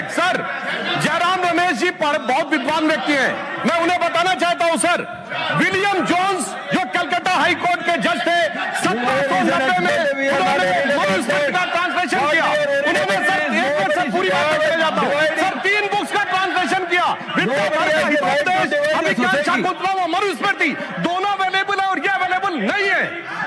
Minute sir, Jairam Ramesh ji बहुत विद्वान व्यक्ति हैं, मैं उन्हें बताना चाहता हूं सर, विलियम जोन्स जो कलकत्ता हाई कोर्ट के जज थे 1790 में उन्होंने मनुस्मृति का ट्रांसलेशन किया। उन्होंने सर एक मिनट सर पूरी बात करके जाता हूं सर, 3 बुक्स का ट्रांसलेशन किया, शाकुंतलम और मनुस्मृति दोनों अवेलेबल है और ये अवेलेबल नहीं है।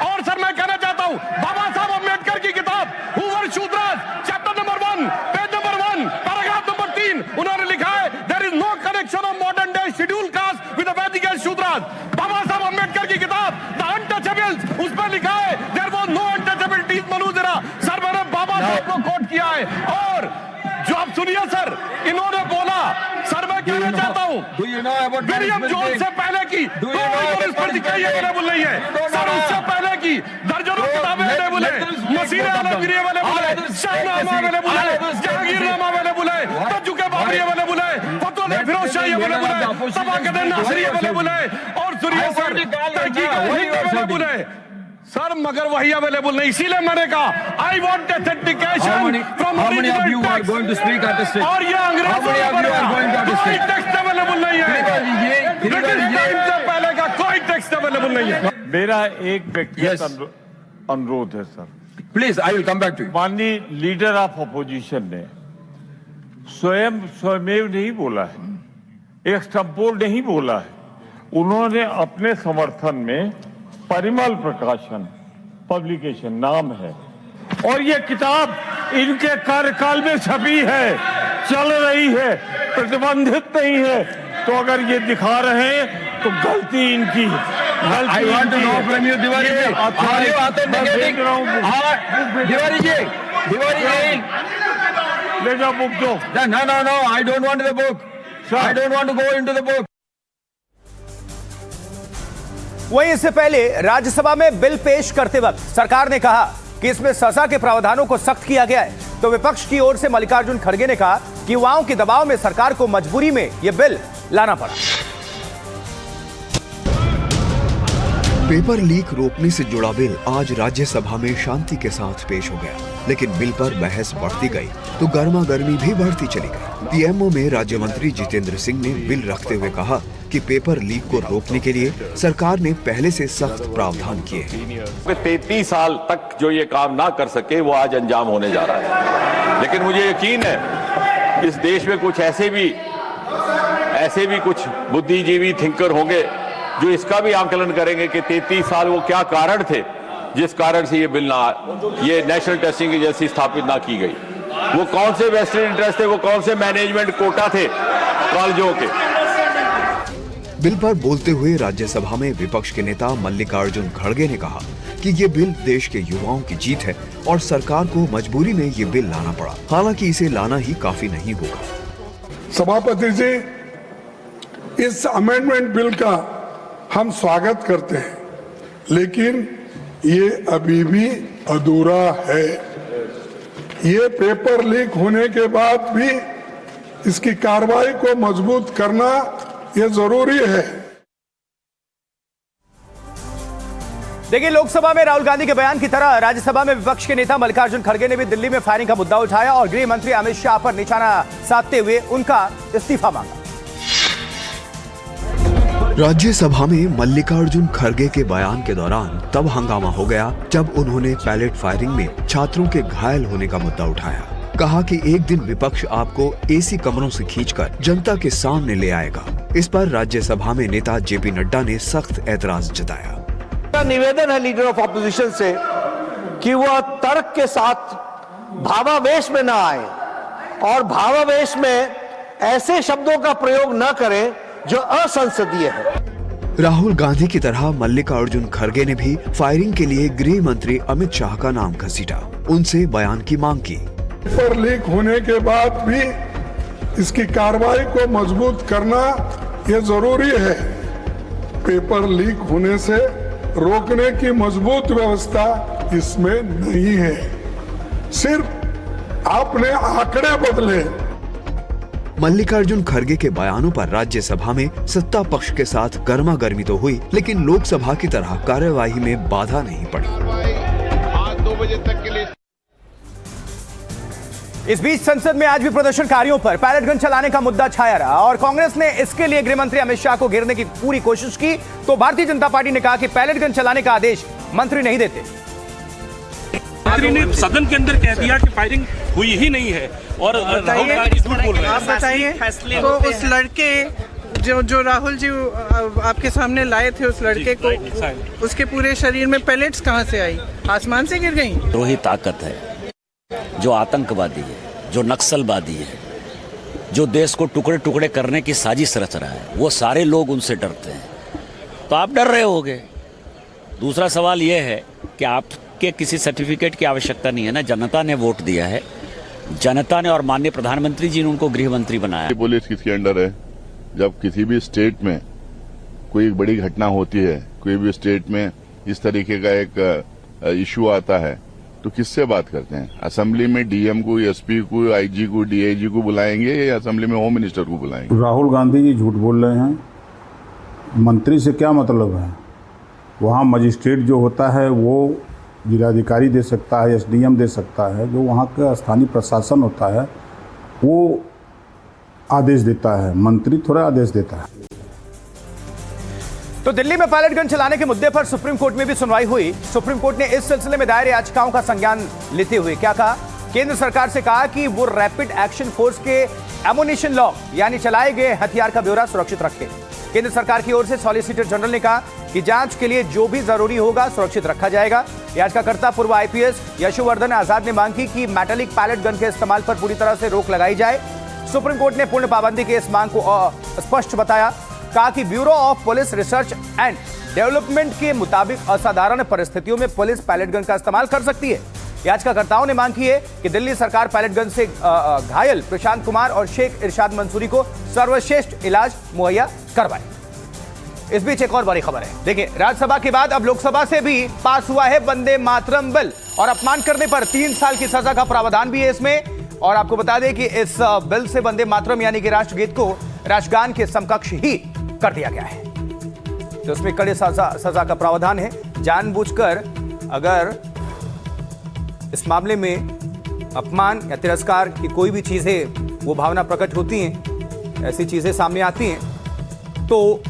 और सर मैं कहना चाहता हूं बाबा साहब अम्बेडकर की किताब who were Shudras chapter number 1 page number 1 paragraph number 3 उन्होंने लिखा है there is no connection of modern day scheduled caste with the Vedic and Shudras. Baba Sahab Ambedkar की किताब द अनटचेबल्स उस पर लिखा है देयर वाज नो अनटचेबिलिटीज मनुजरा। सर मैंने बाबा साहब को कोट किया है। और जो आप सुनिए सर, इन्होंने बोला सर मैं कहना चाहता हूं विलियम जोन्स से पहले की मनुस्मृति कहीं अवेलेबल नहीं है सर, उससे पहले की दर्जनों किताबें अवेलेबल है, मसीह अवेलेबल है, शाहनामा अवेलेबल है, जहांगीरनामा अवेलेबल है, तजुके बाबरी अवेलेबल है, फतवा फिरोज शाही अवेलेबल है, तबाकत नासिरी अवेलेबल है और सुनिए सर तहकीक अवेलेबल है सर, मगर वही अवेलेबल नहीं। इसीलिए मैंने कहा I want authentication from original text और ये अंग्रेजों में कोई टेक्स्ट अवेलेबल नहीं है, ब्रिटिश टाइम से पहले का कोई टेक्स्ट अवेलेबल नहीं है। मेरा एक व्यक्तिगत अनुरोध है sir, please I will come back to you. माननीय लीडर ऑफ अपोजिशन ने स्वयमेव नहीं बोला है, एक्सटेम्पोर नहीं बोला है, उन्होंने अपने समर्थन में परिमल प्रकाशन पब्लिकेशन नाम है और ये किताब इनके कार्यकाल में छपी है, चल रही है, प्रतिबंधित नहीं है। तो अगर ये दिखा रहे हैं तो गलती इनकी है। I want to know from you, Diwali ji, are you authenticating? Diwali ji, ले जाओ बुक दो। no, I don't want the book. I don't want to go into the book. वहीं इससे पहले राज्यसभा में बिल पेश करते वक्त सरकार ने कहा कि इसमें सजा के प्रावधानों को सख्त किया गया है, तो विपक्ष की ओर से मल्लिकार्जुन खड़गे ने कहा कि युवाओं के दबाव में सरकार को मजबूरी में यह बिल लाना पड़ा। पेपर लीक रोकने से जुड़ा बिल आज राज्यसभा में शांति के साथ पेश हो गया, लेकिन बिल पर बहस बढ़ती गई तो गर्मा गर्मी भी बढ़ती चली गई। पीएमओ में राज्य मंत्री जितेंद्र सिंह ने बिल रखते हुए कहा कि पेपर लीक को रोकने के लिए सरकार ने पहले से सख्त प्रावधान किए हैं। 33 साल तक जो ये काम ना कर सके वो आज अंजाम होने जा रहा है, लेकिन मुझे यकीन है इस देश में कुछ ऐसे भी कुछ बुद्धिजीवी थिंकर होंगे जो इसका भी आंकलन करेंगे कि 33 साल वो क्या कारण थे जिस कारण से ये नेशनल टेस्टिंग एजेंसी स्थापित ना की गई, वो कौन से वेस्टेड इंटरेस्ट थे, वो कौन से मैनेजमेंट कोटा थे कॉलेजों के। बिल पर बोलते हुए राज्यसभा में विपक्ष के नेता मल्लिकार्जुन खड़गे ने कहा कि ये बिल देश के युवाओं की जीत है और सरकार को मजबूरी में ये बिल लाना पड़ा, हालांकि इसे लाना ही काफी नहीं होगा। सभापति जी, इस अमेंडमेंट बिल का हम स्वागत करते हैं, लेकिन ये अभी भी अधूरा है। ये पेपर लीक होने के बाद भी इसकी कार्रवाई को मजबूत करना ये जरूरी है। देखिए, लोकसभा में राहुल गांधी के बयान की तरह राज्यसभा में विपक्ष के नेता मल्लिकार्जुन खड़गे ने भी दिल्ली में फायरिंग का मुद्दा उठाया और गृह मंत्री अमित शाह पर निशाना साधते हुए उनका इस्तीफा मांगा। राज्यसभा में मल्लिकार्जुन खड़गे के बयान के दौरान तब हंगामा हो गया जब उन्होंने पैलेट फायरिंग में छात्रों के घायल होने का मुद्दा उठाया। कहा कि एक दिन विपक्ष आपको एसी कमरों से खींचकर जनता के सामने ले आएगा। इस पर राज्यसभा में नेता जेपी नड्डा ने सख्त ऐतराज जताया। निवेदन है लीडर ऑफ ऑपोजिशन से कि वह तर्क के साथ भावावेश में न आए और भावावेश में ऐसे शब्दों का प्रयोग न करें जो असंसदीय है। राहुल गांधी की तरह मल्लिकार्जुन खड़गे ने भी फायरिंग के लिए गृह मंत्री अमित शाह का नाम घसीटा, उनसे बयान की मांग की। पेपर लीक होने के बाद भी इसकी कार्रवाई को मजबूत करना ये जरूरी है। पेपर लीक होने से रोकने की मजबूत व्यवस्था इसमें नहीं है, सिर्फ आपने आंकड़े बदले। मल्लिकार्जुन खड़गे के बयानों पर राज्यसभा में सत्ता पक्ष के साथ गर्मा गर्मी तो हुई, लेकिन लोकसभा की तरह कार्यवाही में बाधा नहीं पड़ी। आज 2 बजे तक के लिए इस बीच संसद में आज भी प्रदर्शनकारियों पर पैलेट गन चलाने का मुद्दा छाया रहा और कांग्रेस ने इसके लिए गृह मंत्री अमित शाह को घेरने की पूरी कोशिश की, तो भारतीय जनता पार्टी ने कहा कि पैलेट गन चलाने का आदेश मंत्री नहीं देते। मंत्री ने सदन के अंदर कह दिया कि फायरिंग हुई ही नहीं है और राहुल गांधी झूठ बोल रहे हैं। आप बताइए, तो उस लड़के जो राहुल जी आपके सामने लाए थे, उस लड़के को, उसके पूरे शरीर में पैलेट्स कहाँ से आई? आसमान से गिर गई? द्रोही ताकत है, जो आतंकवादी है, जो नक्सलवादी है, जो देश को टुकड़े टुकड़े करने की साजिश रच रहा है, वो सारे लोग उनसे डरते हैं। तो आप डर रहे होगे। दूसरा सवाल यह है कि आपके किसी सर्टिफिकेट की आवश्यकता नहीं है ना, जनता ने वोट दिया है, जनता ने और माननीय प्रधानमंत्री जी ने उनको गृह मंत्री बनाया। पुलिस किसके अंडर है? जब किसी भी स्टेट में कोई बड़ी घटना होती है, कोई भी स्टेट में इस तरीके का एक इश्यू आता है, तो किससे बात करते हैं? असेंबली में डीएम को, एसपी को, आईजी को, डीआईजी को बुलाएंगे या असेंबली में होम मिनिस्टर को बुलाएंगे? राहुल गांधी जी झूठ बोल रहे हैं। मंत्री से क्या मतलब है? वहाँ मजिस्ट्रेट जो होता है वो जिलाधिकारी दे सकता है, एसडीएम दे सकता है, जो वहाँ का स्थानीय प्रशासन होता है वो आदेश देता है, मंत्री थोड़ा आदेश देता है। तो दिल्ली में पैलेट गन चलाने के मुद्दे पर सुप्रीम कोर्ट में भी सुनवाई हुई। सुप्रीम कोर्ट ने इस सिलसिले में दायर याचिकाओं का संज्ञान लेते हुए क्या कहा? केंद्र सरकार से कहा कि वो रैपिड एक्शन फोर्स के एमुनिशन लॉ यानी चलाए गए हथियार का ब्यौरा सुरक्षित रखे। केंद्र सरकार की ओर से सॉलिसिटर जनरल ने कहा कि जांच के लिए जो भी जरूरी होगा सुरक्षित रखा जाएगा। याचिकाकर्ता पूर्व आईपीएस यशोवर्धन आजाद ने मांग की कि मेटालिक पैलेट गन के इस्तेमाल पर पूरी तरह से रोक लगाई जाए। सुप्रीम कोर्ट ने पूर्ण पाबंदी की इस मांग को स्पष्ट बताया। कहा कि bureau of police research and development के मुताबिक असाधारण परिस्थितियों में पुलिस पैलेट गन का इस्तेमाल कर सकती है। याचिकाकर्ताओं ने मांग की है कि दिल्ली सरकार पैलेट गन से घायल प्रशांत कुमार और शेख इरशाद मंसूरी को सर्वश्रेष्ठ इलाज मुहैया करवाए। इस बीच एक और बड़ी खबर है। देखिए, राज्यसभा के बाद अब लोकसभा से भी पास हुआ है वंदे मातरम बिल और अपमान करने पर 3 साल की सजा का प्रावधान भी है इसमें। और आपको बता दें कि इस बिल से वंदे मातरम यानी कि राष्ट्रगीत को राष्ट्रगान के समकक्ष ही कर दिया गया है। तो इसमें कड़े सजा का प्रावधान है। जानबूझकर अगर इस मामले में अपमान या तिरस्कार की कोई भी चीजें वो भावना प्रकट होती हैं, ऐसी चीजें सामने आती हैं, तो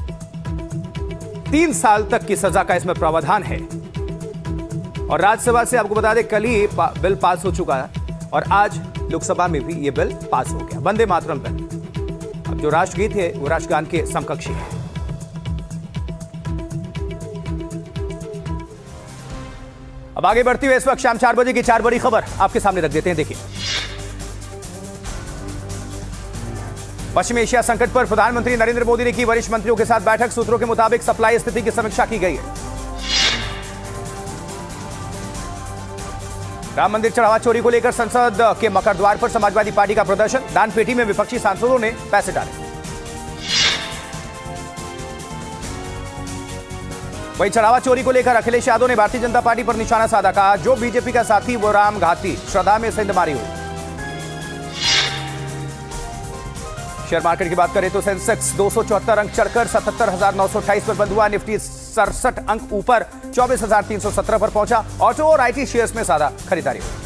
3 साल तक की सजा का इसमें प्रावधान है। और राज्यसभा से आपको बता दें कल ही बिल पास हो चुका है और आज लोकसभा में भी ये बिल पास हो गया। वंदे मातरम बिल अब जो राष्ट्रगीत है वो राष्ट्रगान के समकक्षी है। अब आगे बढ़ती हुई इस वक्त शाम 4 बजे की 4 बड़ी खबर आपके सामने रख देते हैं। देखिए, पश्चिम एशिया संकट पर प्रधानमंत्री नरेंद्र मोदी ने की वरिष्ठ मंत्रियों के साथ बैठक। सूत्रों के मुताबिक सप्लाई स्थिति की समीक्षा की गई है। राम मंदिर चढ़ावा चोरी को लेकर संसद के मकर द्वार पर समाजवादी पार्टी का प्रदर्शन। दान पेटी में विपक्षी सांसदों ने पैसे डाले। वहीं चढ़ावा चोरी को लेकर अखिलेश यादव ने भारतीय जनता पार्टी पर निशाना साधा। कहा, जो बीजेपी का साथी वो राम घाती। श्रद्धा में सिंधमारी हुई। शेयर मार्केट की बात करें तो सेंसेक्स 274 अंक चढ़कर 77,928 पर बंद हुआ। निफ्टी 67 अंक ऊपर 24,317 पर पहुंचा। ऑटो और आईटी शेयर्स में ज्यादा खरीदारी हुई।